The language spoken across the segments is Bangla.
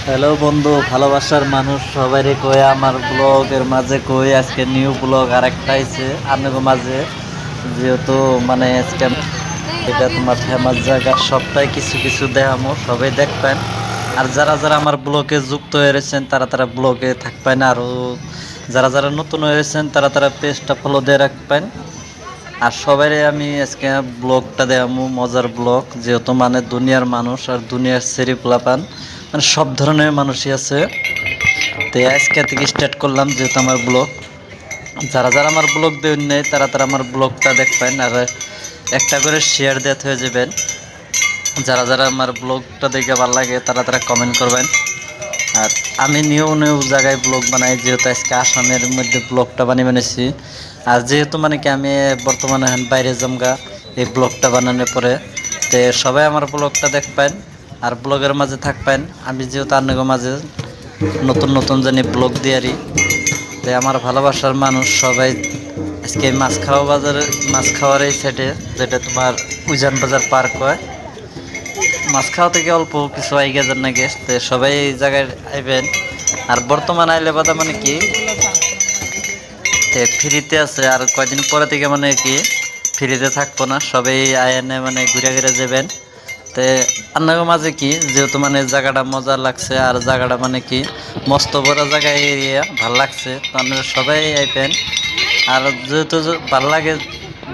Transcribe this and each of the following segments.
হ্যালো বন্ধু, ভালোবাসার মানুষ সবাইরে কই আমার ব্লগের মাঝে কই আজকে নিউ ব্লগ আরেকটা আইছে আপনাদের মাঝে। যেহেতু মানে আজকে এটা তোমার ফেমাস জায়গা, সবটাই কিছু কিছু দেখামো, সবাই দেখবেন। আর যারা যারা আমার ব্লগে যুক্ত হয়েছেন তারা তারা ব্লগে থাকবেন, আরও যারা যারা নতুন হয়েছেন তারা তারা পেজটা ফলো দিয়ে রাখবেন। আর সবাই আমি আজকে ব্লগটা দেখামো, মজার ব্লগ, যেহেতু মানে দুনিয়ার মানুষ আর দুনিয়ার সেরি পোলাপান মানে সব ধরনের মানুষই আছে। তো আজকে থেকে স্টার্ট করলাম যেহেতু আমার ব্লগ। যারা যারা আমার ব্লগ দেন নেই তারা তারা আমার ব্লগটা দেখবেন, আর একটা করে শেয়ার দিতে হয়ে যাবেন। যারা যারা আমার ব্লগটা দেখে ভালো লাগে তারা তারা কমেন্ট করবেন। আর আমি নিউ নিউ জায়গায় ব্লগ বানাই, যেহেতু আজকে আসামের মধ্যে ব্লগটা বানিয়েছি। আর যেহেতু মানে কি আমি বর্তমানে এখন বাইরে জমগা এই ব্লগটা বানানোর পরে, তো সবাই আমার ব্লগটা দেখবেন আর ব্লগের মাঝে থাকবেন। আমি যেহেতু আপনাদের মাঝে নতুন নতুন জানি ব্লগ দিয়ারি, তো আমার ভালোবাসার মানুষ সবাই আজকে মাছ খাওয়া বাজারে, মাছ খাওয়ার এই সাইডে, যেটা তোমার উজান বাজার পার্ক হয়, মাছ খাওয়া থেকে অল্প কিছু আইগা যান না গেছ, তো সবাই এই জায়গায় আইবেন। আর বর্তমান আইলে বাদা মানে কি ফ্রিতে আছে, আর কয়দিন পরে থেকে মানে কি ফ্রিতে থাকবো না, সবাই আয়নে মানে ঘুরে ঘুরে যাবেন। তো আপনার মাঝে কি যেহেতু মানে জায়গাটা মজা লাগছে, আর জায়গাটা মানে কি মস্ত বড় জায়গা এরিয়া ভাল লাগছে, তো আপনারা সবাই আইবেন। আর যেহেতু ভালো লাগে,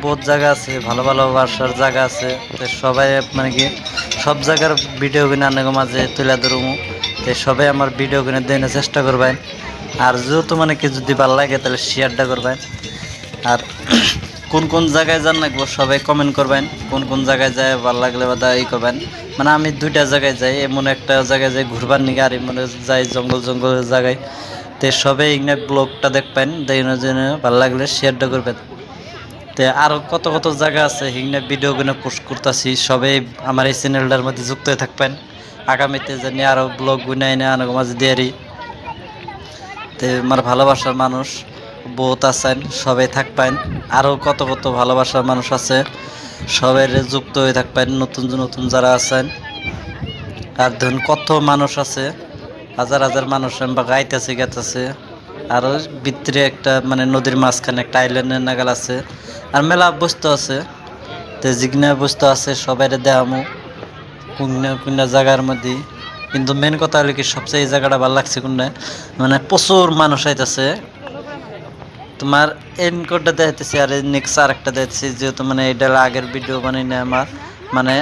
বহুত জায়গা আছে, ভালো ভালো বাসার জায়গা আছে, তো সবাই মানে কি সব জায়গার ভিডিও কিনে আপনার মাঝে তুলে ধরবো। তো সবাই আমার ভিডিও কিনে দেওয়ার চেষ্টা করবেন। আর যেহেতু মানে কি যদি ভালো লাগে তাহলে শেয়ারটা করবেন। আর কোন কোন জায়গায় যান লাগবো সবাই কমেন্ট করবেন, কোন কোন জায়গায় যায় ভালো লাগলে বা ই করবেন। মানে আমি দুইটা জায়গায় যাই, এমন একটা জায়গায় যাই ঘুরবার নিগে, আর এমন যাই জঙ্গল জঙ্গলের জায়গায়। তো সবাই ইগনা ব্লগটা দেখবেন, দেখুন জন্য ভালো লাগলে শেয়ারটা করবেন। তো আরও কত কত জায়গা আছে হিগনা ভিডিওগুলো পোস্ট করতেছি, সবাই আমার এই চ্যানেলটার মধ্যে যুক্ত হয়ে থাকবেন। আগামীতে জানি আরও ব্লগ গুনাই না আনাগো মাঝে দেয়ারি। তো আমার ভালোবাসার মানুষ বহুত আছেন, সবাই থাকবেন। আরও কত কত ভালোবাসার মানুষ আছে, সবাই যুক্ত হয়ে থাকবেন, নতুন নতুন যারা আছেন। আর ধরুন কত মানুষ আছে, হাজার হাজার মানুষ বা গাইতেছে গেতেছে। আর ভিতরে একটা মানে নদীর মাঝখানে একটা আইল্যান্ডের নাগাল আছে, আর মেলা বস্তু আছে। তো যেগুলো বস্তু আছে সবাই দেখামো কোন কোন জায়গার মধ্যে। কিন্তু মেন কথা হলো কি সবচেয়ে এই জায়গাটা ভালো লাগছে কোনটা, মানে প্রচুর মানুষ আইতেছে। তোমার এনকোডটা দেখাইতেছি, আর নেক্সট আর একটা দেখছি, যেহেতু মানে এটা আগের ভিডিও বানাই না আমার, মানে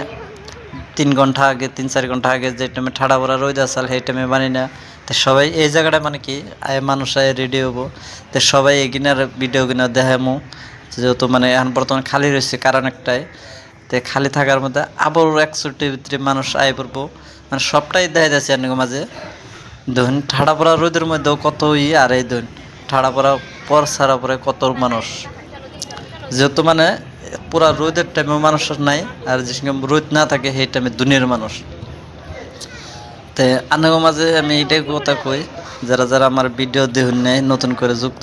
3 ঘন্টা আগে 3-4 ঘন্টা আগে যে টাইমে ঠাড়া পড়া রোদ আসাল সেই টাইমে বানি না। তো সবাই এই জায়গাটা মানে কি মানুষ আয় রেডি হবো, তো সবাই এগিনার ভিডিও কিনা দেখামো। যেহেতু মানে এখন বর্তমানে খালি রয়েছে কারণ একটাই, তো খালি থাকার মধ্যে আবার 100টির ভিতরে মানুষ আয় পড়বো, মানে সবটাই দেখা যাচ্ছে আপনার মাঝে। ধরুন ঠাড়া পড়া রোদের মধ্যেও কত আর এই ধরুন ঠাড়া পড়া পর ছাড়া পরে কত মানুষ, যেহেতু মানে পুরা রোদের টাইমে মানুষ নাই, আর যে সময় রোদ না থাকে সেই টাইমে দুনিয়ার মানুষ। তো আনাগো মাঝে আমি এইটাই কথা কই, যারা যারা আমার ভিডিও দেখুন নেই নতুন করে যুক্ত